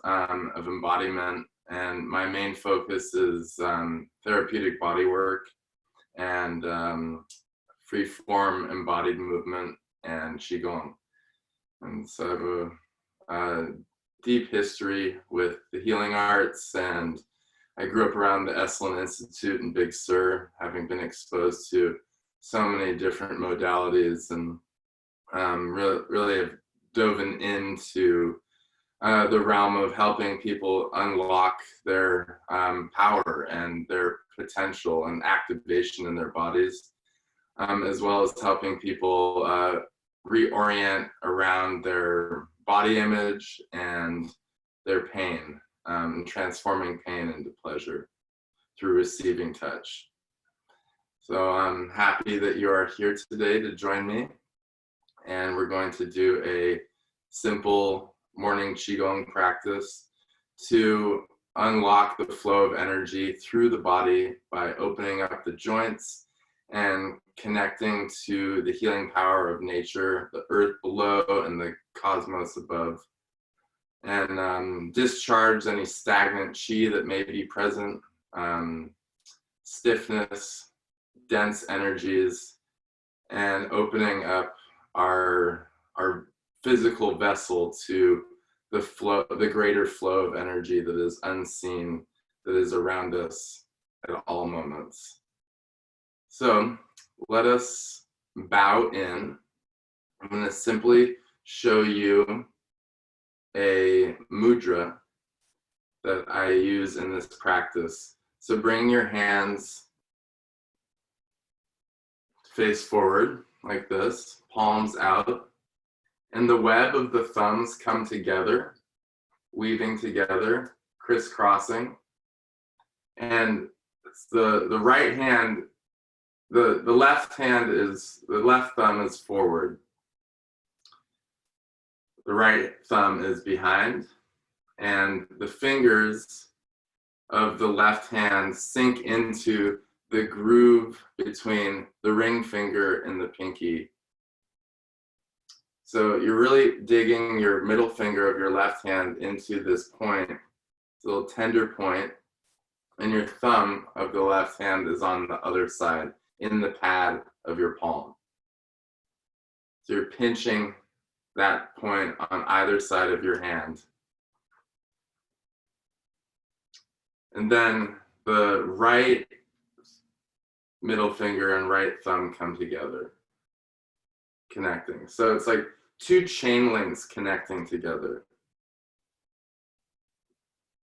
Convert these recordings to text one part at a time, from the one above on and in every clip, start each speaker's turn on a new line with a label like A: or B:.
A: of embodiment, and my main focus is therapeutic bodywork and free-form embodied movement and Qigong. And so I have a deep history with the healing arts, and I grew up around the Esalen Institute in Big Sur, having been exposed to so many different modalities, and really have dove into the realm of helping people unlock their power and their potential and activation in their bodies, as well as helping people reorient around their body image and their pain, and transforming pain into pleasure through receiving touch. So I'm happy that you are here today to join me, and we're going to do a simple morning Qigong practice to unlock the flow of energy through the body by opening up the joints and connecting to the healing power of nature, the earth below and the cosmos above, and discharge any stagnant qi that may be present, stiffness, dense energies, and opening up our physical vessel to the flow, the greater flow of energy that is unseen, that is around us at all moments. So let us bow in. I'm going to simply show you a mudra that I use in this practice. So bring your hands face forward like this, palms out, and the web of the thumbs come together, weaving together, crisscrossing. And the right hand, the left thumb is forward. The right thumb is behind, and the fingers of the left hand sink into the groove between the ring finger and the pinky. So you're really digging your middle finger of your left hand into this point, this little tender point, and your thumb of the left hand is on the other side in the pad of your palm. So you're pinching that point on either side of your hand. And then the right middle finger and right thumb come together, connecting. So it's like two chain links connecting together.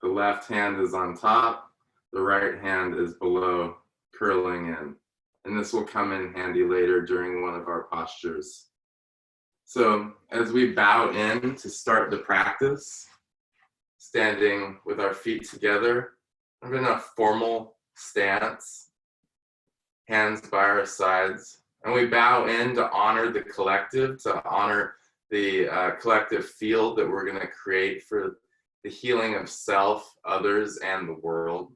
A: The left hand is on top, the right hand is below, curling in. And this will come in handy later during one of our postures. So as we bow in to start the practice, standing with our feet together, we're in a formal stance, hands by our sides, and we bow in to honor the collective, to honor the collective field that we're going to create for the healing of self, others, and the world.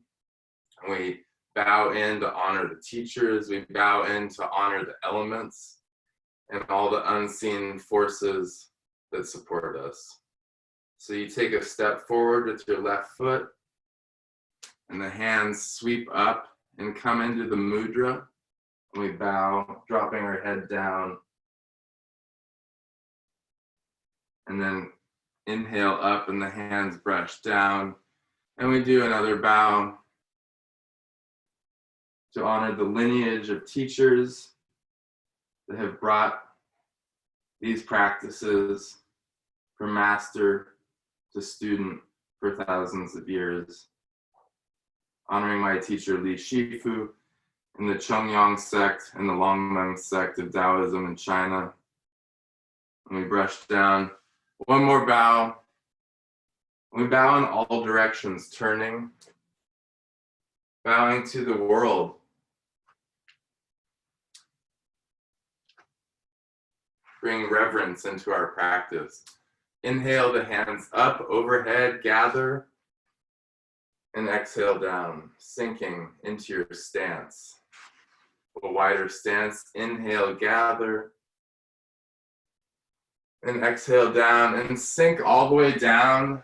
A: And we bow in to honor the teachers, we bow in to honor the elements and all the unseen forces that support us. So you take a step forward with your left foot, and the hands sweep up and come into the mudra. And we bow, dropping our head down. And then inhale up and the hands brush down. And we do another bow to honor the lineage of teachers that have brought these practices from master to student for thousands of years. Honoring my teacher Li Shifu in the Chongyang sect and the Longmeng sect of Taoism in China. And we brush down. One more bow. We bow in all directions, turning, bowing to the world. Bring reverence into our practice. Inhale the hands up, overhead, gather, and exhale down, sinking into your stance. A wider stance. Inhale, gather, and exhale down, and sink all the way down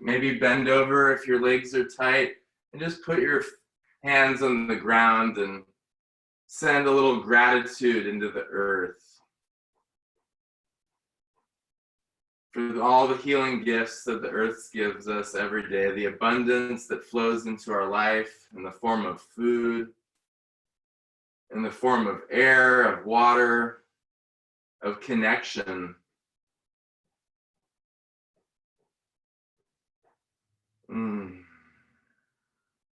A: Maybe bend over if your legs are tight, and just put your hands on the ground and send a little gratitude into the earth for all the healing gifts that the earth gives us every day, the abundance that flows into our life in the form of food, in the form of air, of water, of connection.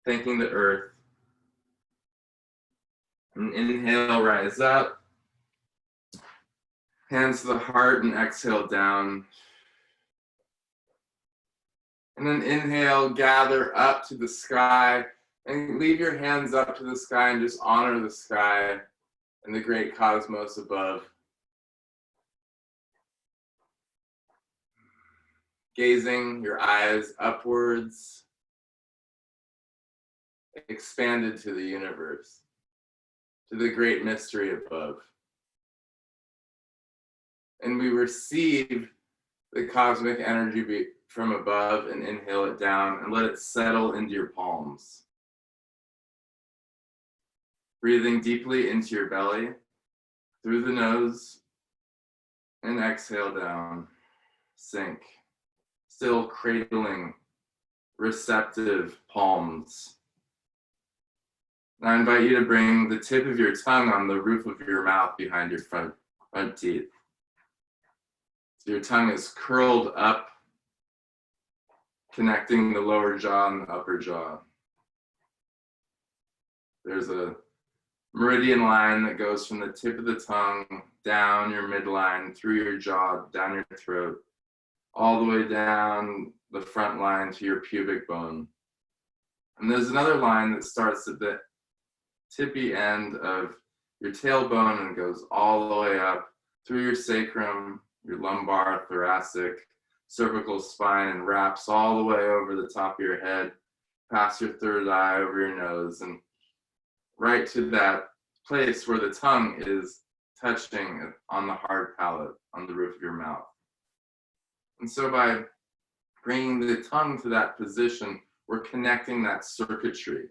A: Thanking the earth. And inhale, rise up. Hands to the heart and exhale down. And then inhale, gather up to the sky and leave your hands up to the sky and just honor the sky and the great cosmos above. Gazing your eyes upwards, expanded to the universe, to the great mystery above. And we receive the cosmic energy from above and inhale it down and let it settle into your palms. Breathing deeply into your belly, through the nose, and exhale down, sink. Still cradling, receptive palms. Now I invite you to bring the tip of your tongue on the roof of your mouth behind your front teeth. So your tongue is curled up, connecting the lower jaw and the upper jaw. There's a meridian line that goes from the tip of the tongue down your midline, through your jaw, down your throat, all the way down the front line to your pubic bone. And there's another line that starts at the tippy end of your tailbone and goes all the way up through your sacrum, your lumbar, thoracic, cervical spine, and wraps all the way over the top of your head, past your third eye, over your nose, and right to that place where the tongue is touching on the hard palate, on the roof of your mouth. And so by bringing the tongue to that position, we're connecting that circuitry.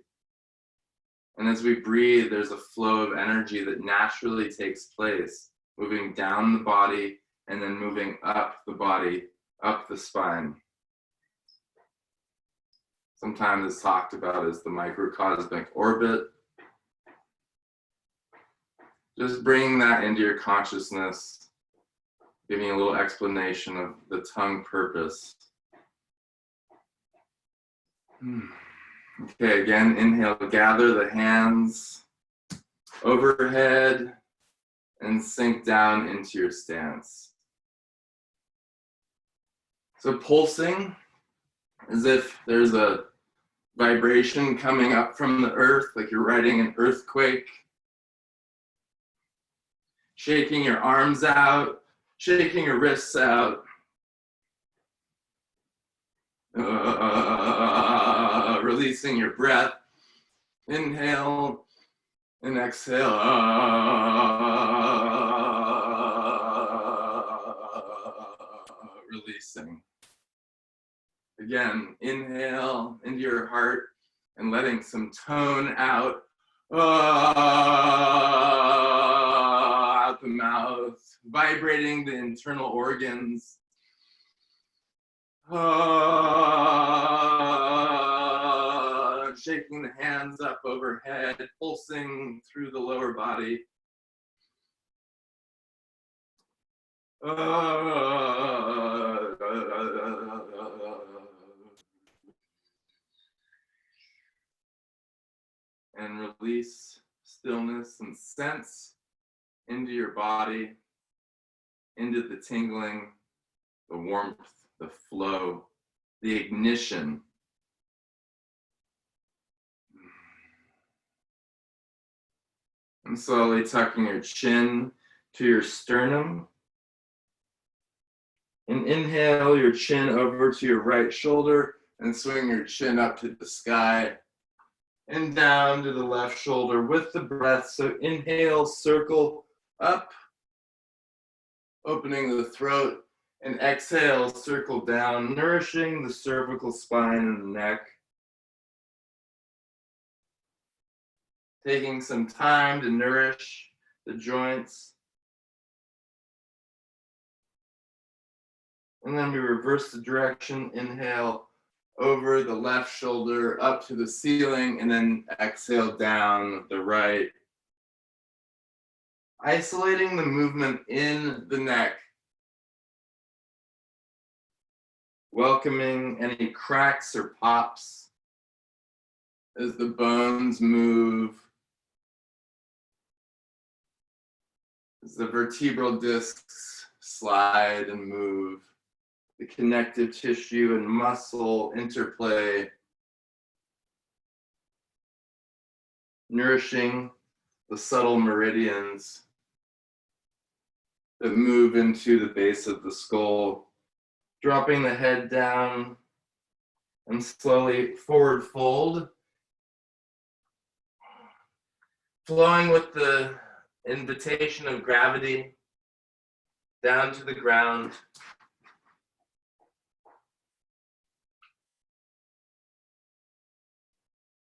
A: And as we breathe, there's a flow of energy that naturally takes place, moving down the body and then moving up the body, up the spine. Sometimes it's talked about as the microcosmic orbit. Just bringing that into your consciousness, giving a little explanation of the tongue purpose. Okay, again, inhale, gather the hands overhead and sink down into your stance. So pulsing, as if there's a vibration coming up from the earth, like you're riding an earthquake. Shaking your arms out, shaking your wrists out. Releasing your breath. Inhale and exhale. Releasing. Again, inhale into your heart and letting some tone out. Out the mouth, vibrating the internal organs. Shaking the hands up overhead, pulsing through the lower body. And release stillness and sense into your body, into the tingling, the warmth, the flow, the ignition. And slowly tucking your chin to your sternum. And inhale your chin over to your right shoulder and swing your chin up to the sky and down to the left shoulder with the breath. So inhale, circle up, opening the throat, And exhale, circle down, nourishing the cervical spine and the neck. Taking some time to nourish the joints. And then we reverse the direction, inhale over the left shoulder up to the ceiling, and then exhale down with the right. Isolating the movement in the neck. Welcoming any cracks or pops as the bones move, as the vertebral discs slide and move, the connective tissue and muscle interplay, nourishing the subtle meridians that move into the base of the skull, dropping the head down and slowly forward fold, flowing with the invitation of gravity down to the ground.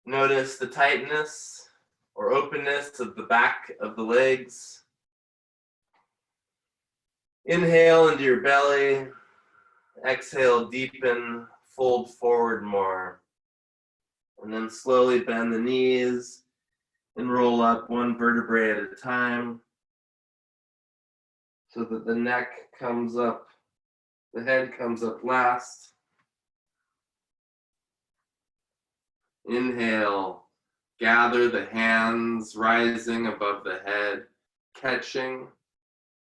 A: Notice the tightness or openness of the back of the legs. Inhale into your belly. Exhale, deepen, fold forward more. And then slowly bend the knees and roll up one vertebrae at a time so that the neck comes up, the head comes up last. Inhale, gather the hands rising above the head, catching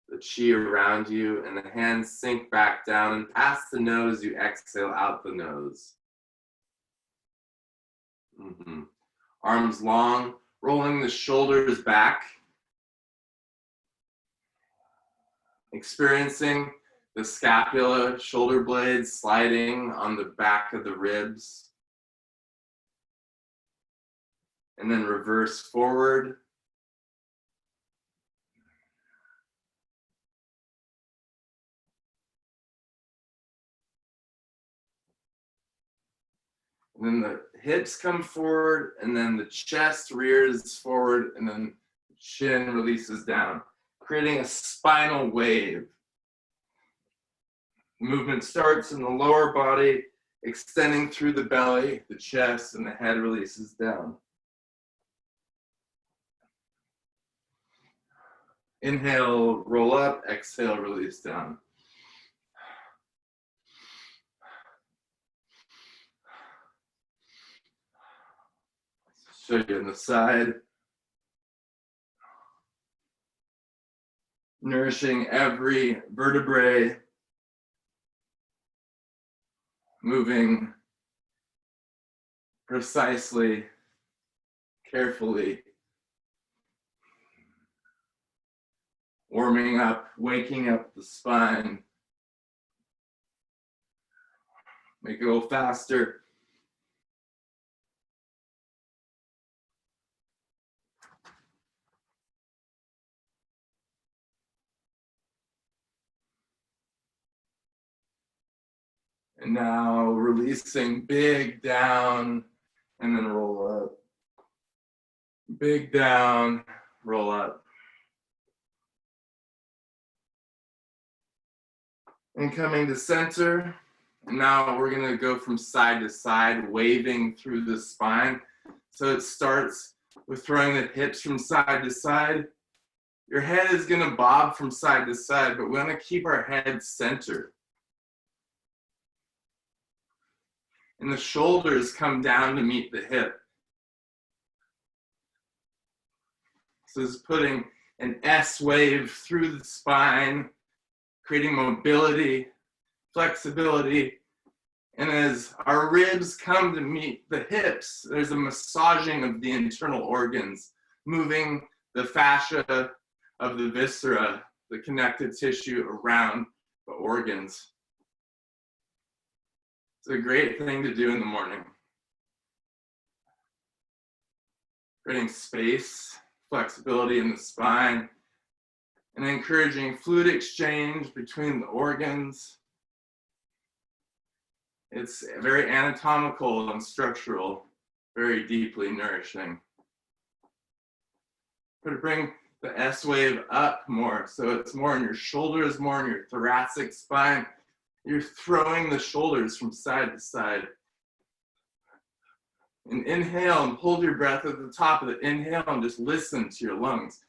A: the chi around you, and the hands sink back down, and past the nose, you exhale out the nose. Arms long, rolling the shoulders back. Experiencing the scapula, shoulder blades sliding on the back of the ribs. And then reverse forward. And then the hips come forward, and then the chest rears forward, and then the chin releases down, creating a spinal wave. Movement starts in the lower body, extending through the belly, the chest, and the head releases down. Inhale, roll up, exhale, release down. Show you on the side. Nourishing every vertebrae, moving precisely, carefully, warming up, waking up the spine. Make it go faster. And now releasing big down and then roll up. Big down, roll up. And coming to center. And now we're going to go from side to side, waving through the spine. So it starts with throwing the hips from side to side. Your head is going to bob from side to side, but we want to keep our head centered. And the shoulders come down to meet the hip. So it's putting an S wave through the spine, creating mobility, flexibility. And as our ribs come to meet the hips, there's a massaging of the internal organs, moving the fascia of the viscera, the connective tissue around the organs. It's a great thing to do in the morning. Creating space, flexibility in the spine, and encouraging fluid exchange between the organs. It's very anatomical and structural, very deeply nourishing. But bring the S wave up more, so it's more in your shoulders, more in your thoracic spine. You're throwing the shoulders from side to side. And inhale and hold your breath at the top of the inhale and just listen to your lungs.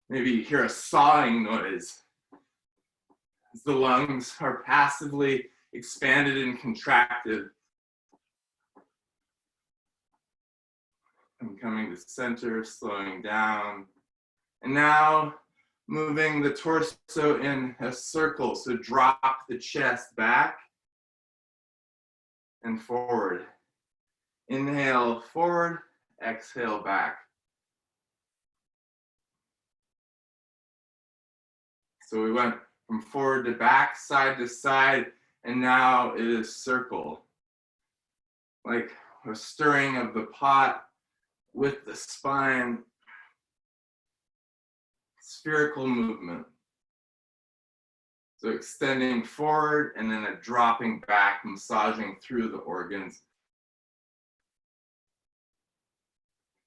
A: Maybe you hear a sawing noise as the lungs are passively expanded and contracted. And coming to center, slowing down. And now moving the torso in a circle. So drop the chest back and forward. Inhale forward, exhale back. So we went from forward to back, side to side, and now it is circle. Like a stirring of the pot with the spine. Spherical movement. So extending forward and then a dropping back, massaging through the organs.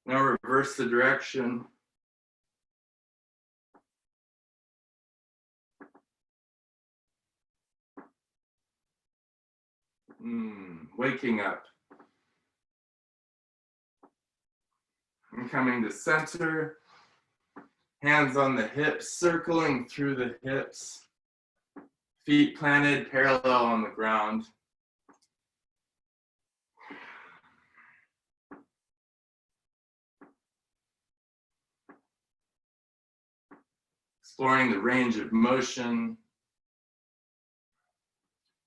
A: Now reverse the direction. Waking up. And coming to center. Hands on the hips, circling through the hips. Feet planted parallel on the ground. Exploring the range of motion.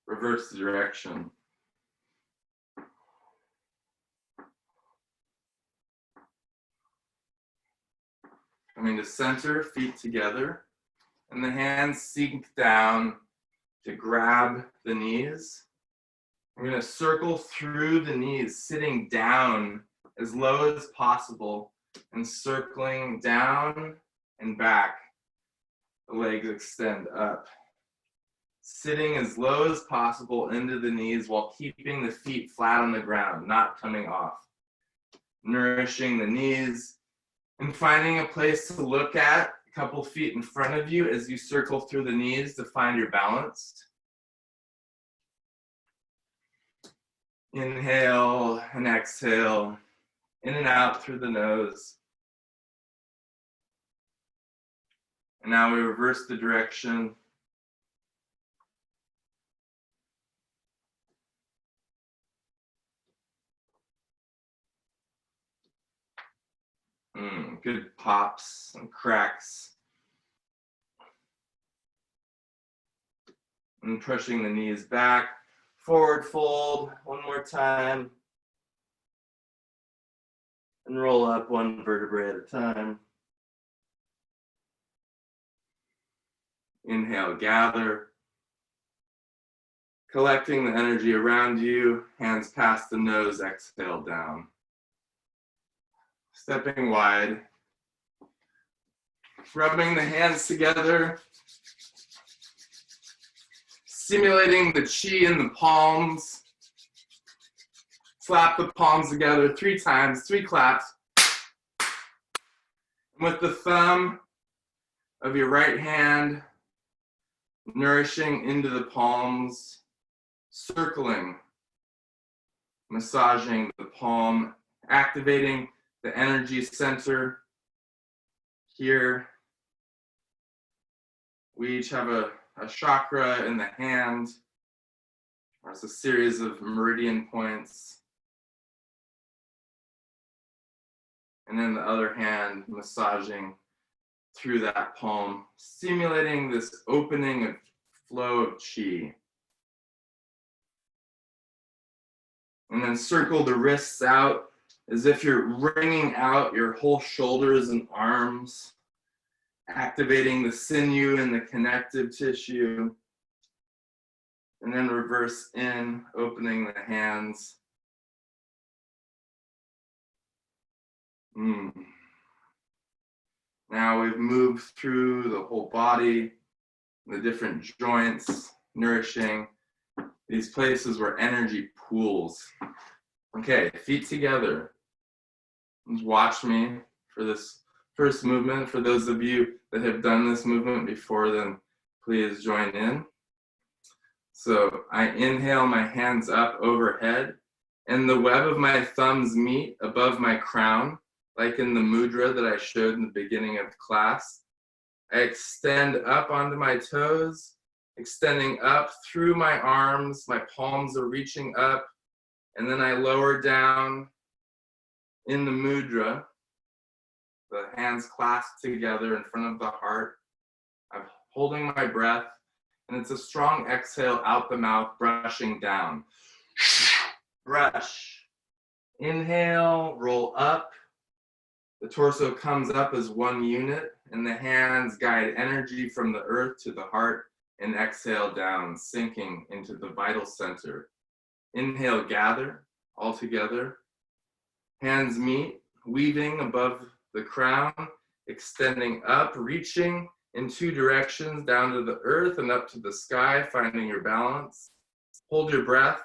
A: Reverse the direction. Coming to center, feet together, and the hands sink down to grab the knees. We're going to circle through the knees, sitting down as low as possible and circling down and back. The legs extend up. Sitting as low as possible into the knees while keeping the feet flat on the ground, not coming off. Nourishing the knees and finding a place to look at a couple feet in front of you as you circle through the knees to find your balance. Inhale and exhale, in and out through the nose. And now we reverse the direction. Good pops and cracks. And pushing the knees back. Forward fold one more time. And roll up one vertebrae at a time. Inhale, gather. Collecting the energy around you, hands past the nose, exhale down. Stepping wide. Rubbing the hands together. Simulating the chi in the palms. Slap the palms together 3 times, 3 claps. With the thumb of your right hand nourishing into the palms, circling, massaging the palm, activating the energy center. Here, we each have a chakra in the hand. There's a series of meridian points. And then the other hand massaging through that palm, simulating this opening of flow of chi. And then circle the wrists out as if you're wringing out your whole shoulders and arms, activating the sinew and the connective tissue. And then reverse in, opening the hands. Now we've moved through the whole body, the different joints, nourishing, these places where energy pools. Okay, feet together. Just watch me for this first movement. For those of you that have done this movement before, then please join in. So I inhale, my hands up overhead, and the web of my thumbs meet above my crown, like in the mudra that I showed in the beginning of class. I extend up onto my toes, extending up through my arms. My palms are reaching up, and then I lower down in the mudra, the hands clasped together in front of the heart. I'm holding my breath, and it's a strong exhale out the mouth, brushing down. Brush. Inhale, roll up. The torso comes up as one unit, and the hands guide energy from the earth to the heart, and exhale down, sinking into the vital center. Inhale, gather all together. Hands meet, weaving above the crown, extending up, reaching in two directions, down to the earth and up to the sky, finding your balance. Hold your breath,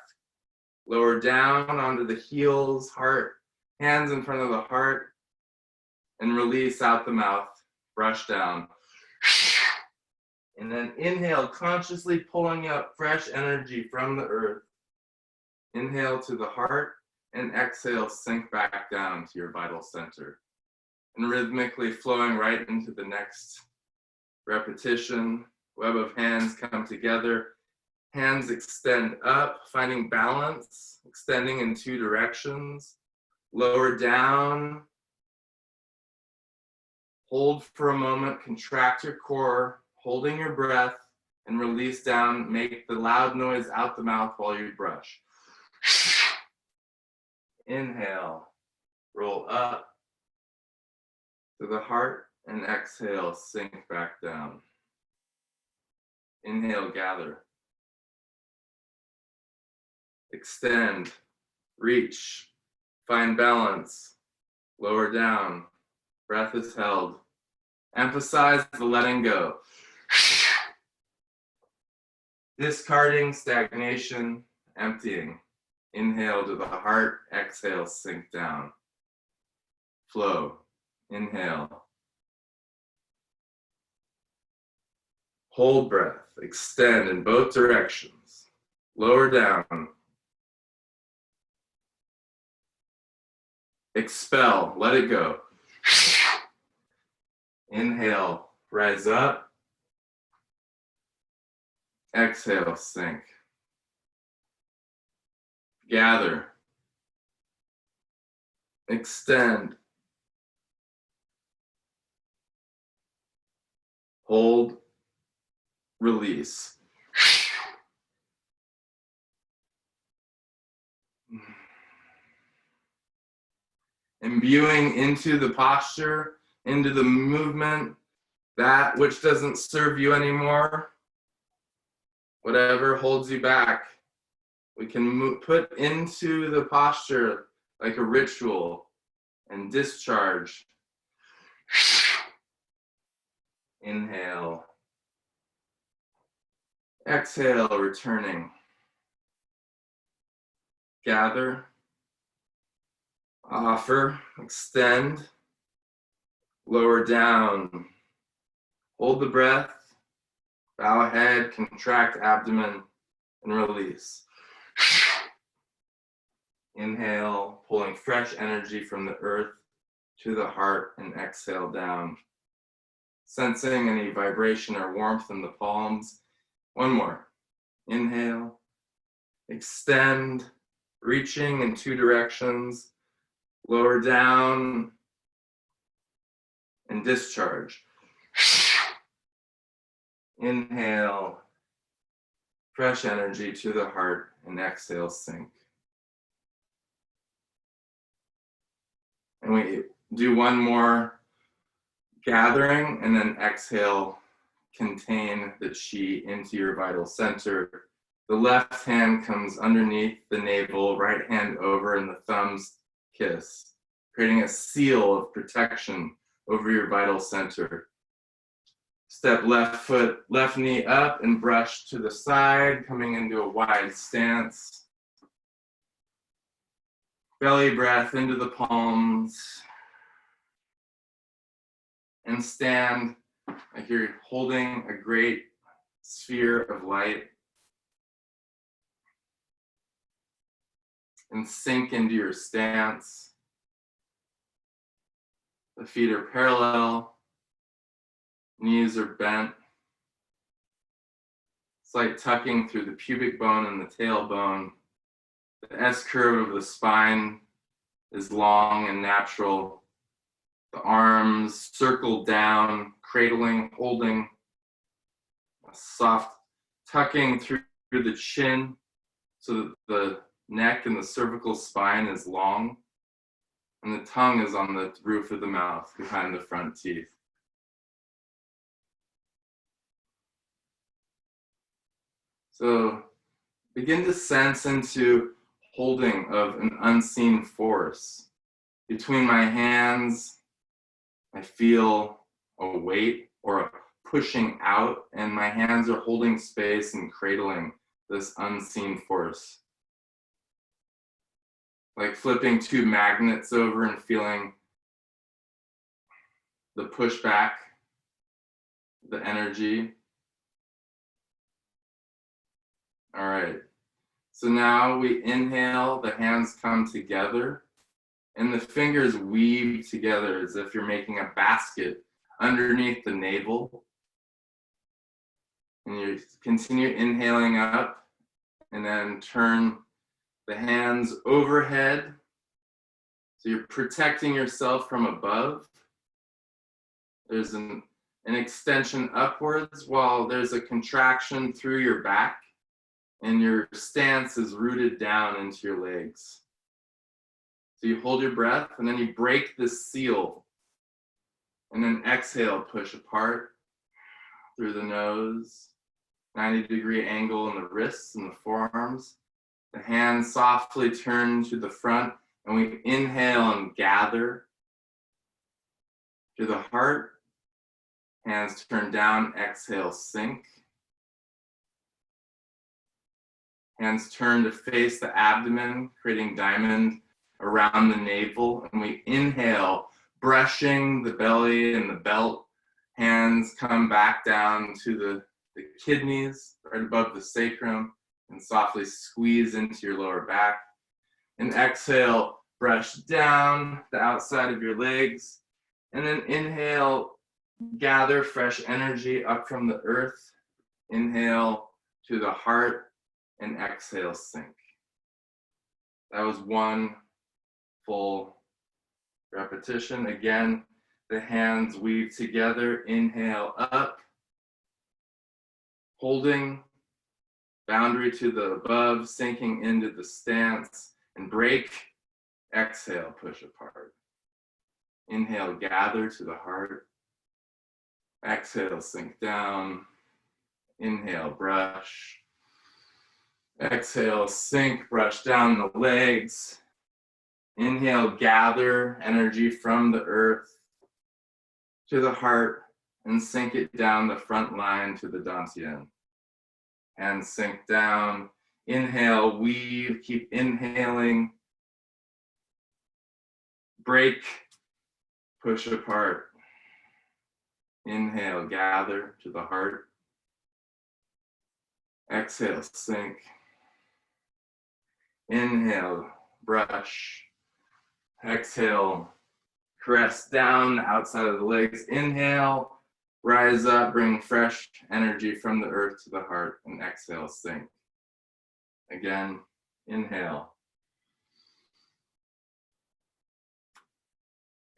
A: lower down onto the heels, heart, hands in front of the heart, and release out the mouth, brush down. And then inhale, consciously pulling up fresh energy from the earth. Inhale to the heart, and exhale, sink back down to your vital center. And rhythmically flowing right into the next repetition. Web of hands come together. Hands extend up, finding balance, extending in two directions. Lower down. Hold for a moment, contract your core, holding your breath, and release down. Make the loud noise out the mouth while you brush. Inhale, roll up to the heart, and exhale, sink back down. Inhale, gather. Extend, reach, find balance, lower down. Breath is held. Emphasize the letting go. Discarding, stagnation, emptying. Inhale to the heart, exhale, sink down. Flow. Inhale. Hold breath, extend in both directions. Lower down. Expel, let it go. Inhale, rise up. Exhale, sink. Gather. Extend. Hold. Release. Imbuing into the posture, into the movement, that which doesn't serve you anymore, whatever holds you back, we can put into the posture like a ritual and discharge. Inhale. Exhale, returning. Gather. Offer, extend, lower down, hold the breath, bow head, contract abdomen, and release. Inhale, pulling fresh energy from the earth to the heart, and exhale down. Sensing any vibration or warmth in the palms. One more. Inhale, extend, reaching in two directions. Lower down and discharge. Inhale, fresh energy to the heart, and exhale, sink. And we do one more gathering, and then exhale, contain the chi into your vital center. The left hand comes underneath the navel, right hand over, and the thumbs kiss, creating a seal of protection over your vital center. Step left foot, left knee up and brush to the side, coming into a wide stance. Belly breath into the palms. And stand like you're holding a great sphere of light. And sink into your stance. The feet are parallel. Knees are bent. Slight tucking through the pubic bone and the tailbone. The S curve of the spine is long and natural. The arms circle down, cradling, holding. A soft tucking through the chin so that the neck and the cervical spine is long. And the tongue is on the roof of the mouth behind the front teeth. So begin to sense into holding of an unseen force. Between my hands, I feel a weight or a pushing out, and my hands are holding space and cradling this unseen force. Like flipping two magnets over and feeling the pushback, the energy. All right, so now we inhale, the hands come together, and the fingers weave together as if you're making a basket underneath the navel. And you continue inhaling up, and then turn the hands overhead. So you're protecting yourself from above. There's an extension upwards while there's a contraction through your back. And your stance is rooted down into your legs. So you hold your breath and then you break this seal. And then exhale, push apart through the nose. 90-degree angle in the wrists and the forearms. The hands softly turn to the front and we inhale and gather to the heart. Hands turn down, exhale, sink. Hands turn to face the abdomen, creating diamond around the navel. And we inhale, brushing the belly and the belt. Hands come back down to the kidneys, right above the sacrum, and softly squeeze into your lower back. And exhale, brush down the outside of your legs. And then inhale, gather fresh energy up from the earth. Inhale to the heart. And exhale, sink. That was one full repetition. Again, the hands weave together. Inhale up. Holding boundary to the above, sinking into the stance. And break. Exhale, push apart. Inhale, gather to the heart. Exhale, sink down. Inhale, brush. Exhale, sink, brush down the legs. Inhale, gather energy from the earth to the heart and sink it down the front line to the dantian. And sink down. Inhale, weave, keep inhaling. Break, push apart. Inhale, gather to the heart. Exhale, sink. Inhale, brush. Exhale, press down outside of the legs. Inhale, rise up, bring fresh energy from the earth to the heart. And exhale, sink. Again, inhale.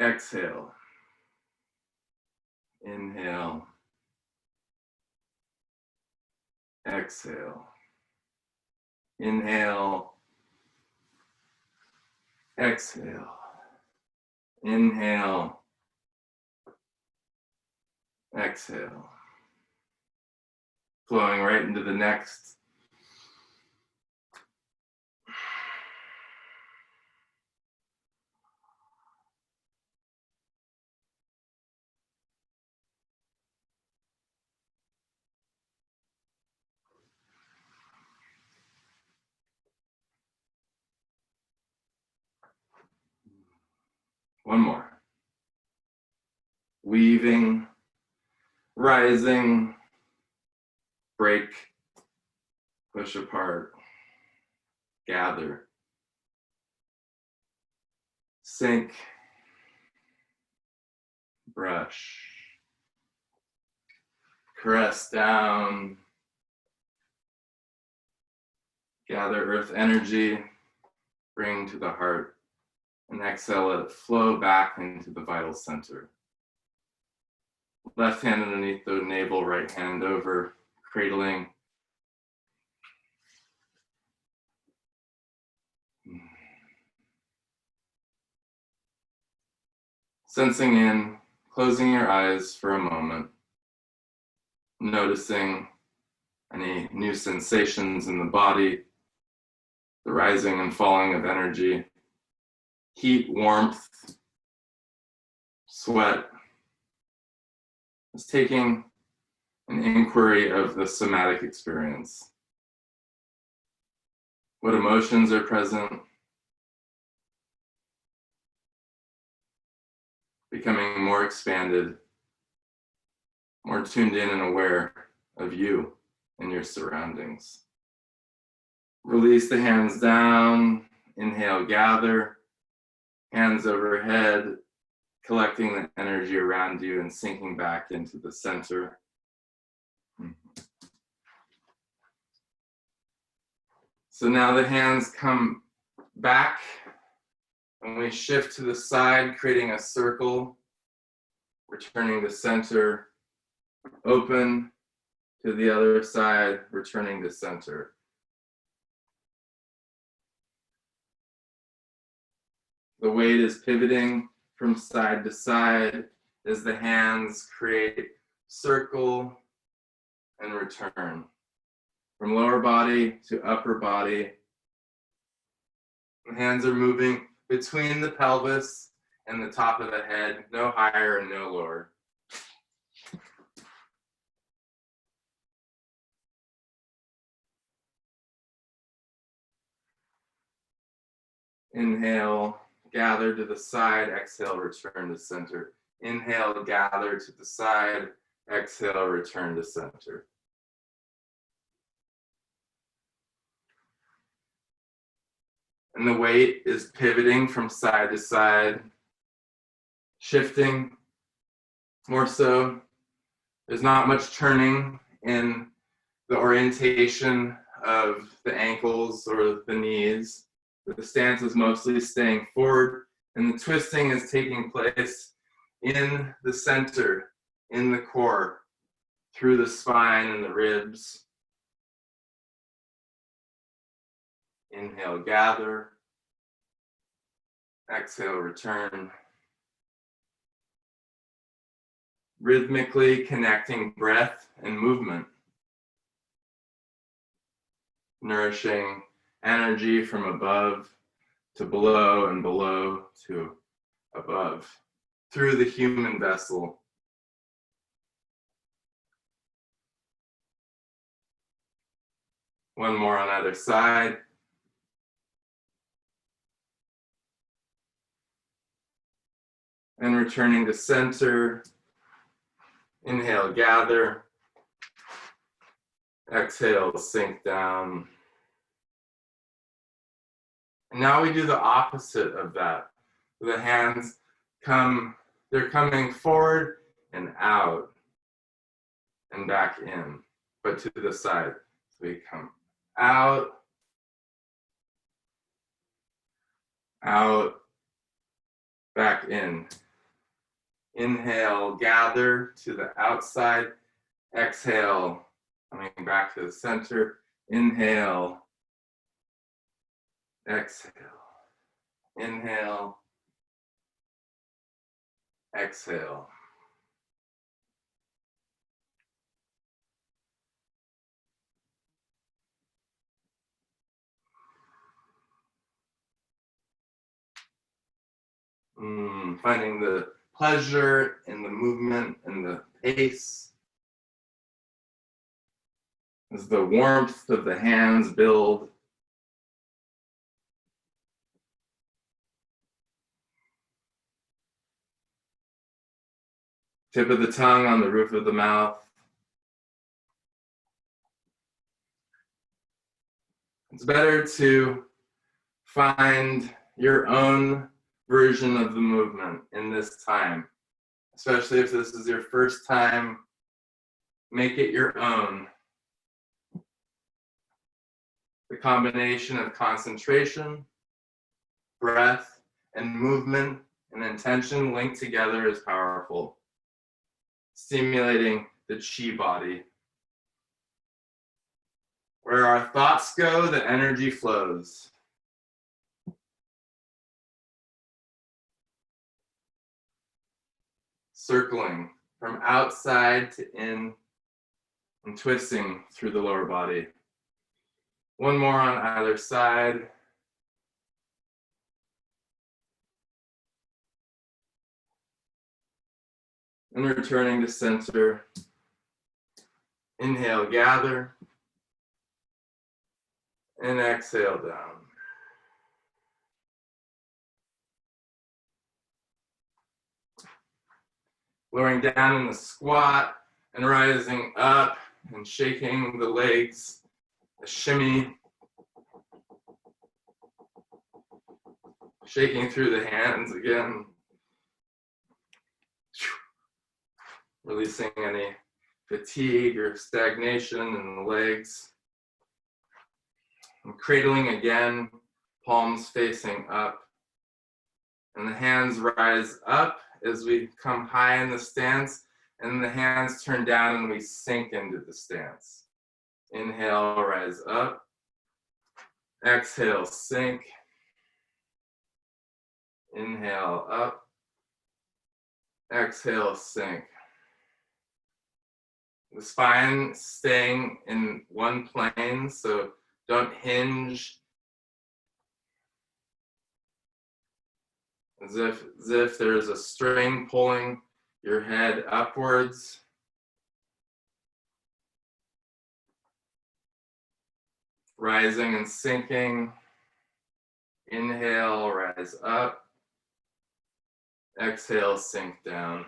A: Exhale. Inhale. Exhale. Inhale. Exhale. Inhale. Exhale. Flowing right into the next. One more. Weaving, rising, break, push apart, gather, sink, brush, caress down, gather earth energy, bring to the heart, and exhale, let it flow back into the vital center. Left hand underneath the navel, right hand over, cradling. Sensing in, closing your eyes for a moment, noticing any new sensations in the body, the rising and falling of energy, heat, warmth, sweat. Just taking an inquiry of the somatic experience. What emotions are present? Becoming more expanded, more tuned in and aware of you and your surroundings. Release the hands down, inhale, gather, hands overhead, collecting the energy around you and sinking back into the center. So now the hands come back and we shift to the side, creating a circle, returning to center, open to the other side, returning to center. The weight is pivoting from side to side as the hands create circle and return. From lower body to upper body. The hands are moving between the pelvis and the top of the head, no higher and no lower. Inhale, gather to the side, exhale, return to center. Inhale, gather to the side, exhale, return to center. And the weight is pivoting from side to side, shifting more so. There's not much turning in the orientation of the ankles or the knees. The stance is mostly staying forward, and the twisting is taking place in the center, in the core, through the spine and the ribs. Inhale, gather. Exhale, return. Rhythmically connecting breath and movement. Nourishing energy from above to below and below to above through the human vessel. One more on either side. And returning to center. Inhale, gather. Exhale, sink down. And now we do the opposite of that. The hands they're coming forward and out and back in, but to the side. So we come out, back in. Inhale, gather to the outside. Exhale, coming back to the center. Inhale, exhale. Inhale, exhale. Finding the pleasure in the movement and the pace. As the warmth of the hands build. Tip of the tongue on the roof of the mouth. It's better to find your own version of the movement in this time, especially if this is your first time. Make it your own. The combination of concentration, breath, and movement and intention linked together is powerful, stimulating the chi body. Where our thoughts go, the energy flows. Circling from outside to in and twisting through the lower body. One more on either side. And returning to center. Inhale, gather. And exhale down. Lowering down in the squat and rising up and shaking the legs, a shimmy. Shaking through the hands again. Releasing any fatigue or stagnation in the legs. And cradling again, palms facing up. And the hands rise up as we come high in the stance, and the hands turn down and we sink into the stance. Inhale, rise up. Exhale, sink. Inhale, up. Exhale, sink. The spine staying in one plane, so don't hinge as if there's a string pulling your head upwards. Rising and sinking. Inhale, rise up. Exhale, sink down.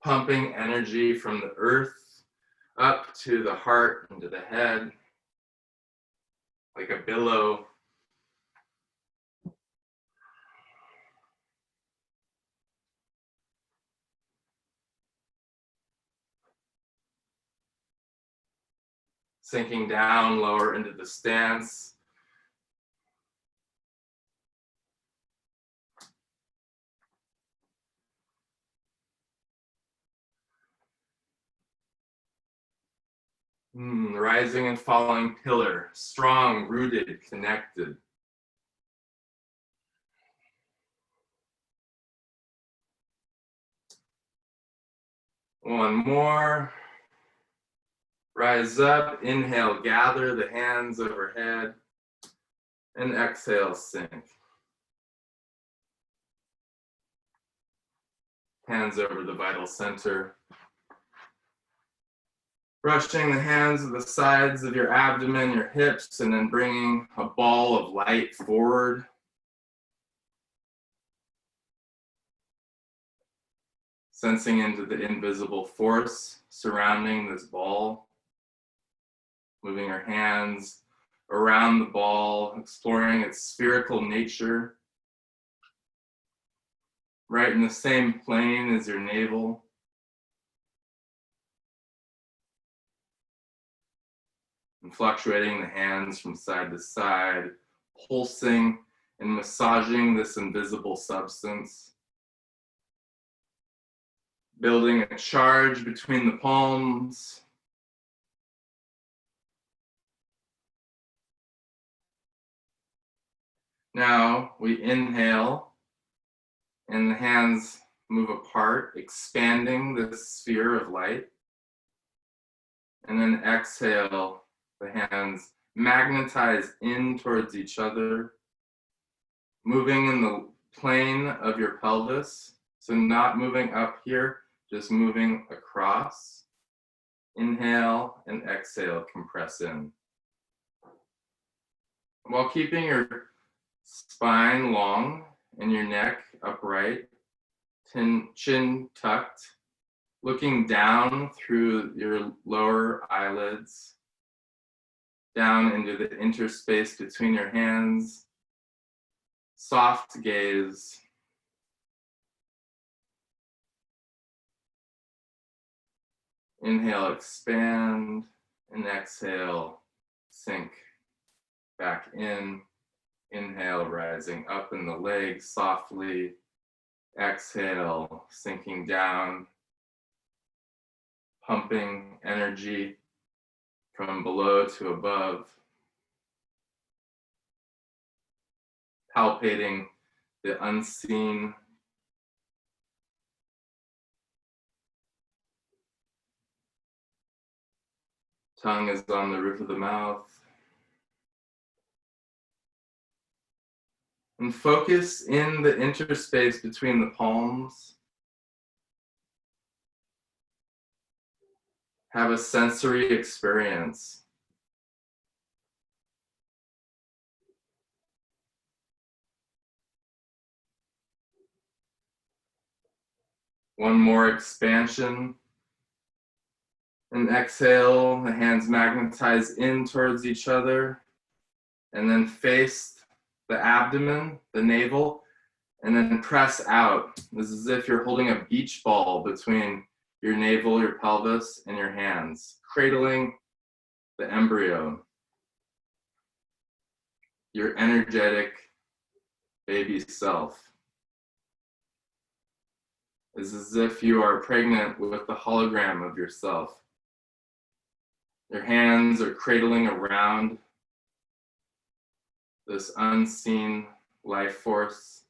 A: Pumping energy from the earth up to the heart and to the head, like a billow. Sinking down lower into the stance. Rising and falling pillar, strong, rooted, connected. One more. Rise up, inhale, gather the hands overhead, and exhale, sink. Hands over the vital center. Brushing the hands to the sides of your abdomen, your hips, and then bringing a ball of light forward. Sensing into the invisible force surrounding this ball. Moving your hands around the ball, exploring its spherical nature. Right in the same plane as your navel. And fluctuating the hands from side to side, pulsing and massaging this invisible substance. Building a charge between the palms. Now we inhale and the hands move apart, expanding this sphere of light. And then exhale, the hands magnetize in towards each other, moving in the plane of your pelvis. So not moving up here, just moving across. Inhale and exhale, compress in. While keeping your spine long and your neck upright, chin tucked, looking down through your lower eyelids, down into the interspace between your hands, soft gaze. Inhale, expand, and exhale, sink back in. Inhale, rising up in the legs softly. Exhale, sinking down, pumping energy from below to above, palpating the unseen. Tongue is on the roof of the mouth. And focus in the interspace between the palms. Have a sensory experience. One more expansion. And exhale, the hands magnetize in towards each other. And then face the abdomen, the navel, and then press out. This is as if you're holding a beach ball between your navel, your pelvis, and your hands, cradling the embryo, your energetic baby self. It's as if you are pregnant with the hologram of yourself. Your hands are cradling around this unseen life force.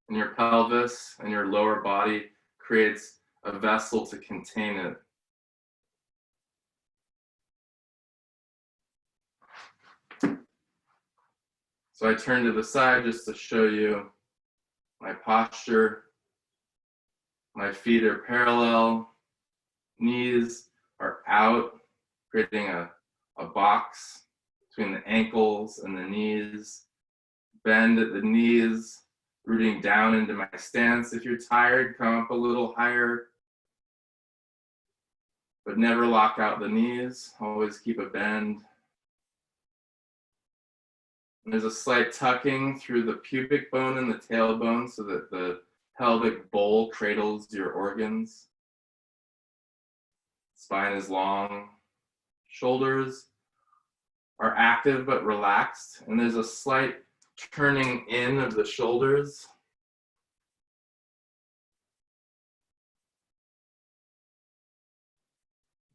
A: And your pelvis and your lower body creates a vessel to contain it. So I turn to the side just to show you my posture. My feet are parallel, knees are out, creating a box between the ankles and the knees. Bend at the knees, rooting down into my stance. If you're tired, come up a little higher, but never lock out the knees. Always keep a bend. And there's a slight tucking through the pubic bone and the tailbone so that the pelvic bowl cradles your organs. Spine is long. Shoulders are active but relaxed, and there's a slight turning in of the shoulders.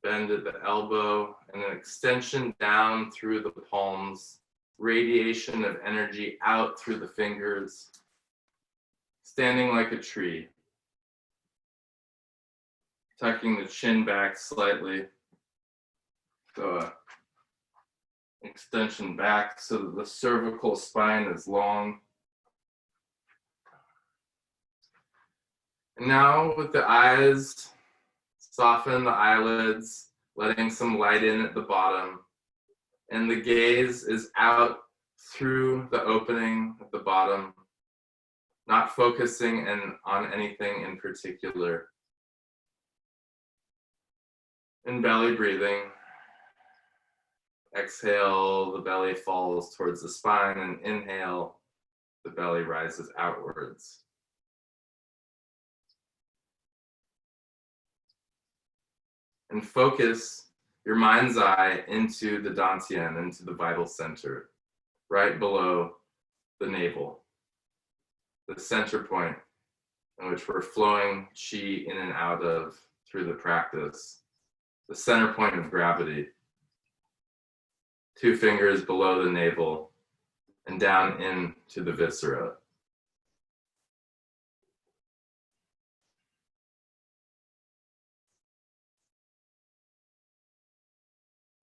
A: Bend at the elbow and an extension down through the palms, radiation of energy out through the fingers, standing like a tree. Tucking the chin back slightly. So extension back so that the cervical spine is long. And now with the eyes, soften the eyelids, letting some light in at the bottom. And the gaze is out through the opening at the bottom, not focusing on anything in particular. And belly breathing. Exhale, the belly falls towards the spine, and inhale, the belly rises outwards. And focus your mind's eye into the dantian, into the vital center, right below the navel, the center point in which we're flowing qi in and out of through the practice, the center point of gravity. 2 fingers below the navel and down into the viscera.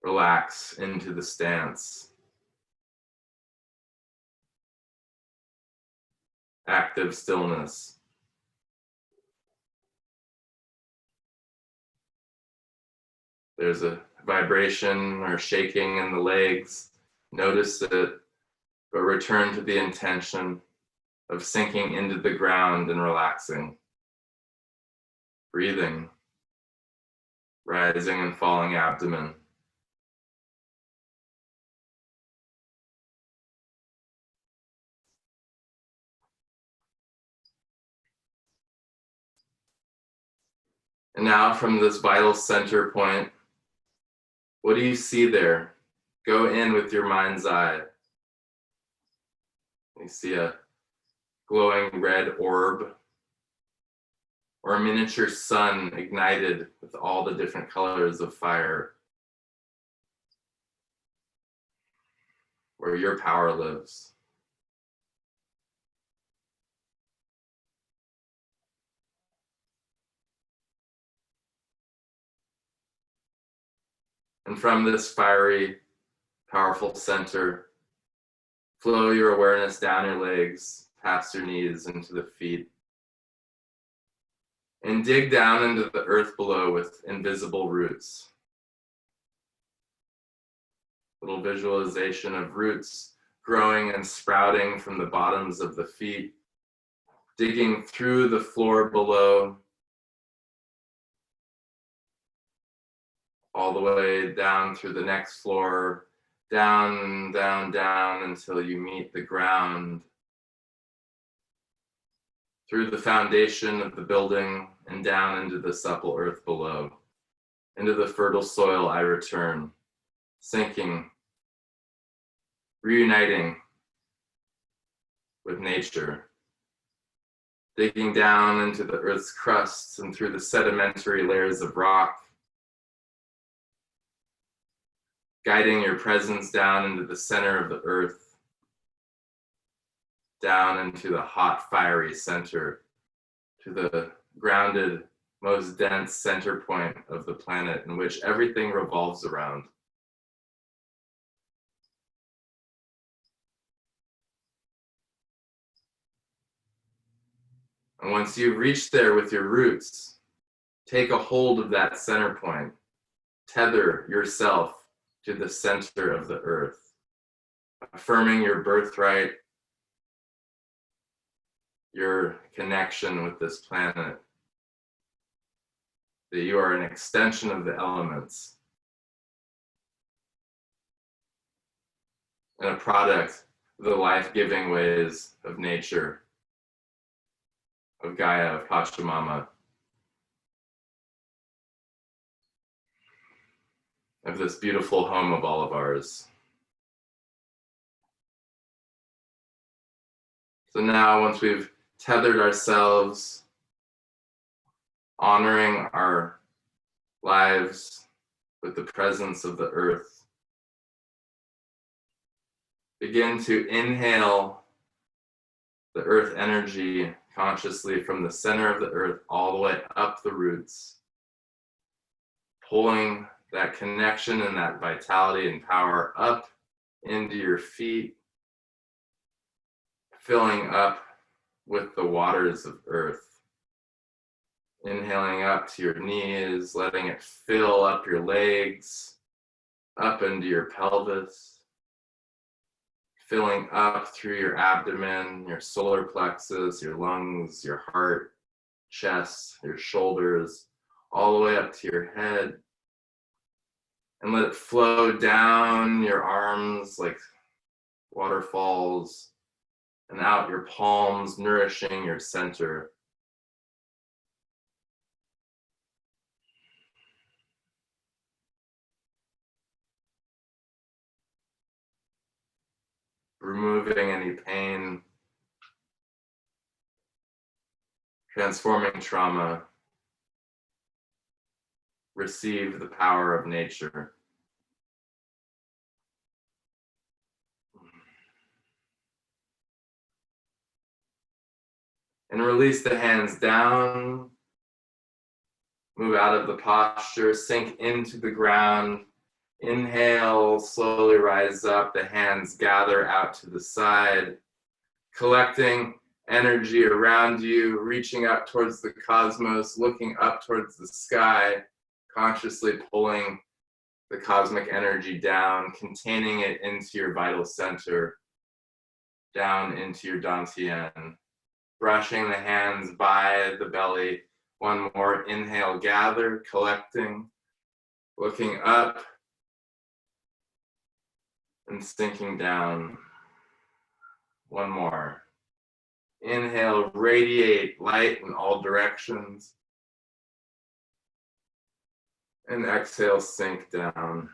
A: Relax into the stance. Active stillness. There's a vibration or shaking in the legs. Notice it, but return to the intention. of sinking into the ground and relaxing, breathing, rising and falling abdomen. And now from this vital center point, what do you see there? Go in with your mind's eye. You see a glowing red orb or a miniature sun ignited with all the different colors of fire, where your power lives. And from this fiery, powerful center, flow your awareness down your legs, past your knees, into the feet. And dig down into the earth below with invisible roots. Little visualization of roots growing and sprouting from the bottoms of the feet, digging through the floor below, all the way down through the next floor, down, down, down until you meet the ground. Through the foundation of the building and down into the supple earth below. Into the fertile soil I return, sinking, reuniting with nature, digging down into the earth's crust and through the sedimentary layers of rock, guiding your presence down into the center of the earth, down into the hot, fiery center, to the grounded, most dense center point of the planet in which everything revolves around. And once you've reached there with your roots, take a hold of that center point. Tether yourself to the center of the earth, affirming your birthright, your connection with this planet, that you are an extension of the elements and a product of the life-giving ways of nature, of Gaia, of Pachamama, of this beautiful home of all of ours. So now, once we've tethered ourselves, honoring our lives with the presence of the earth, begin to inhale the earth energy consciously from the center of the earth all the way up the roots, pulling that connection and that vitality and power up into your feet, filling up with the waters of earth. Inhaling up to your knees, letting it fill up your legs, up into your pelvis, filling up through your abdomen, your solar plexus, your lungs, your heart, chest, your shoulders, all the way up to your head. And let it flow down your arms like waterfalls and out your palms, nourishing your center. Removing any pain, transforming trauma, receive the power of nature. And release the hands down, move out of the posture, sink into the ground. Inhale, slowly rise up, the hands gather out to the side, collecting energy around you, reaching up towards the cosmos, looking up towards the sky, consciously pulling the cosmic energy down, containing it into your vital center, down into your dantian. Brushing the hands by the belly. One more. Inhale, gather, collecting, looking up, and sinking down. One more. Inhale, radiate light in all directions. And exhale, sink down.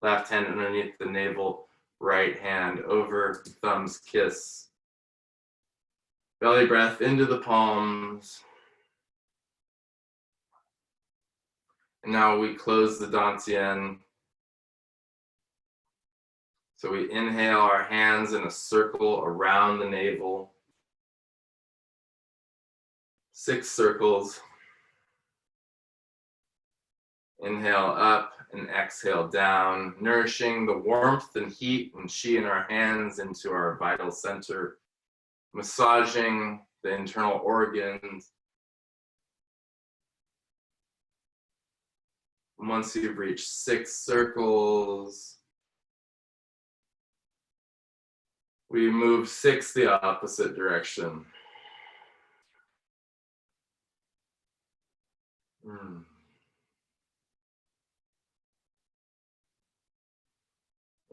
A: Left hand underneath the navel, right hand over, thumbs kiss. Belly breath into the palms. And now we close the dantian. So we inhale our hands in a circle around the navel. 6 circles. Inhale up and exhale down, nourishing the warmth and heat and chi in our hands into our vital center, massaging the internal organs. Once you've reached 6 circles, we move 6 the opposite direction.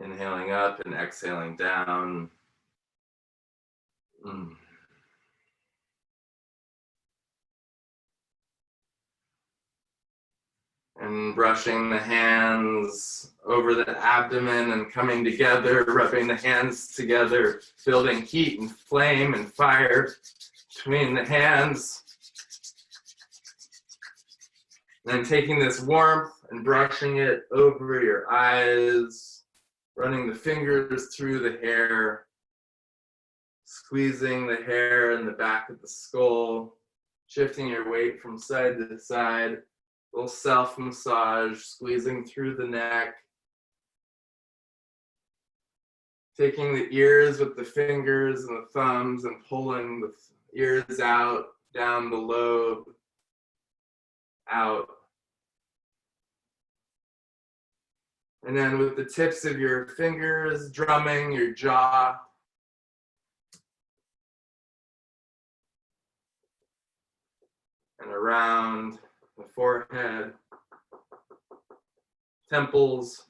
A: Inhaling up and exhaling down. And brushing the hands over the abdomen and coming together, rubbing the hands together, building heat and flame and fire between the hands. And then taking this warmth and brushing it over your eyes, running the fingers through the hair, squeezing the hair in the back of the skull, shifting your weight from side to side. Little self-massage, squeezing through the neck. Taking the ears with the fingers and the thumbs and pulling the ears out, down the lobe, out. And then with the tips of your fingers, drumming your jaw. And around the forehead, temples,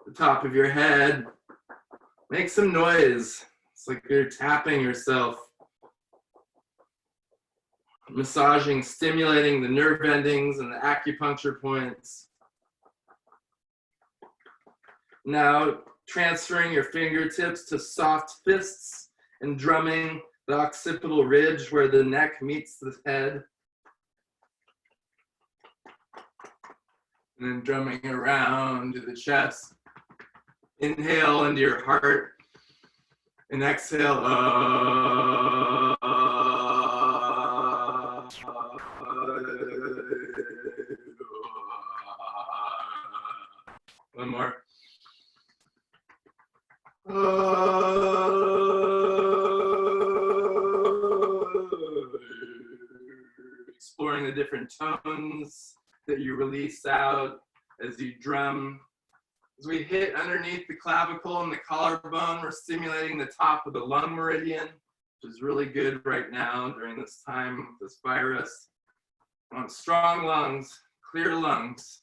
A: the top of your head. Make some noise. It's like you're tapping yourself. Massaging, stimulating the nerve endings and the acupuncture points. Now transferring your fingertips to soft fists and drumming the occipital ridge where the neck meets the head. And then drumming around to the chest. Inhale into your heart and exhale. One more. Exploring the different tones that you release out as you drum. As we hit underneath the clavicle and the collarbone, we're stimulating the top of the lung meridian, which is really good right now during this time with this virus. I want strong lungs, clear lungs.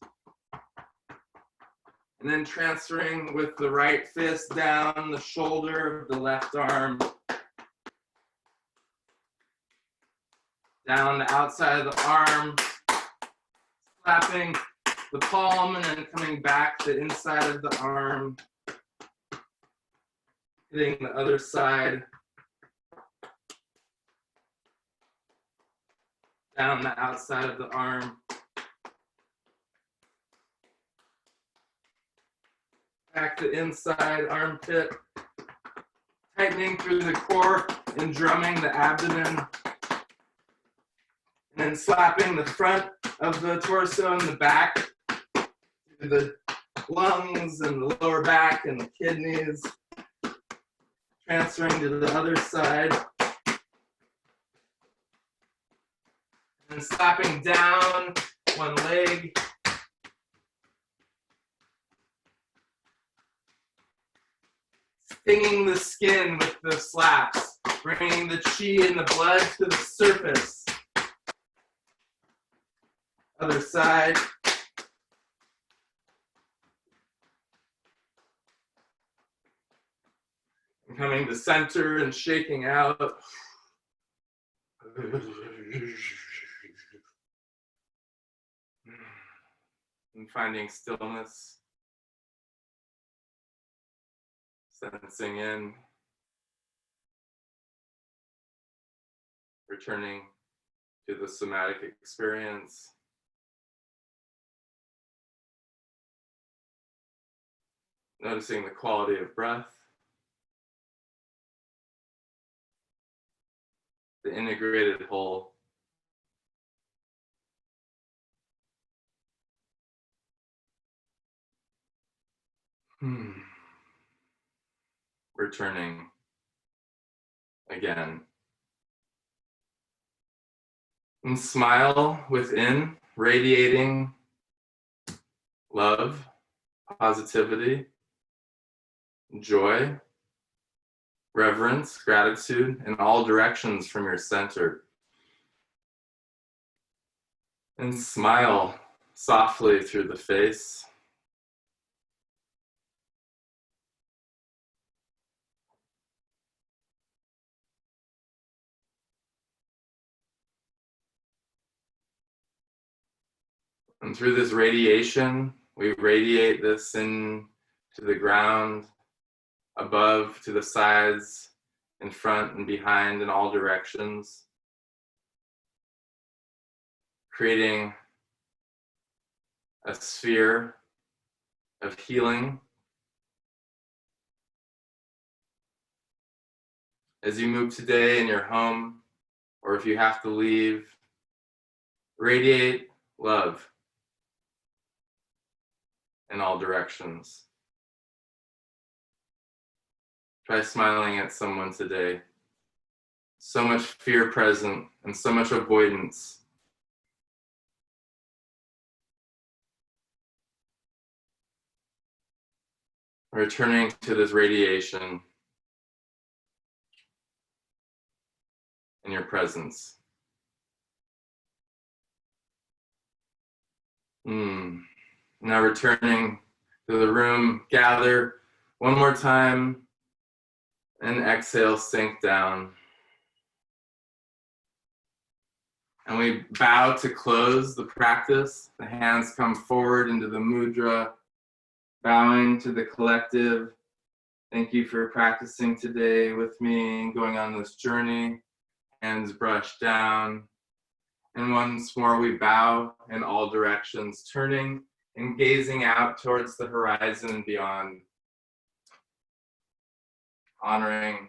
A: And then transferring with the right fist down the shoulder of the left arm. Down the outside of the arm. Slapping the palm and then coming back to the inside of the arm. Hitting the other side. Down the outside of the arm. Back to inside armpit. Tightening through the core and drumming the abdomen. And then slapping the front of the torso and the back. To the lungs and the lower back and the kidneys. Transferring to the other side. And slapping down one leg. stinging the skin with the slaps, bringing the chi and the blood to the surface. Other side. And coming to center and shaking out. And finding stillness. Sensing in. Returning to the somatic experience. Noticing the quality of breath. The integrated whole. Returning again. And smile within, radiating love, positivity, joy, reverence, gratitude in all directions from your center. And smile softly through the face. And through this radiation, we radiate this in to the ground, above, to the sides, in front and behind, in all directions. Creating a sphere of healing. As you move today in your home, or if you have to leave, radiate love in all directions. Try smiling at someone today. So much fear present and so much avoidance. Returning to this radiation in your presence. Now returning to the room, gather one more time and exhale, sink down. And we bow to close the practice. The hands come forward into the mudra, bowing to the collective. Thank you for practicing today with me and going on this journey. Hands brushed down. And once more we bow in all directions, turning and gazing out towards the horizon and beyond, honoring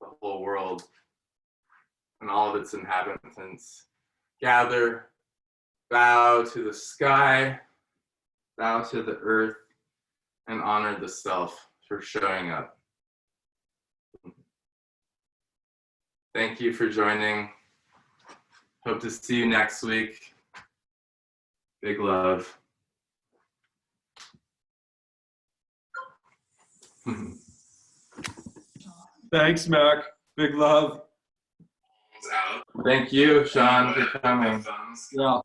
A: the whole world and all of its inhabitants. Gather, bow to the sky, bow to the earth, and honor the self for showing up. Thank you for joining. Hope to see you next week. Big love.
B: Thanks, Mac. Big love.
A: Thank you, Sean, for coming.
B: Yeah.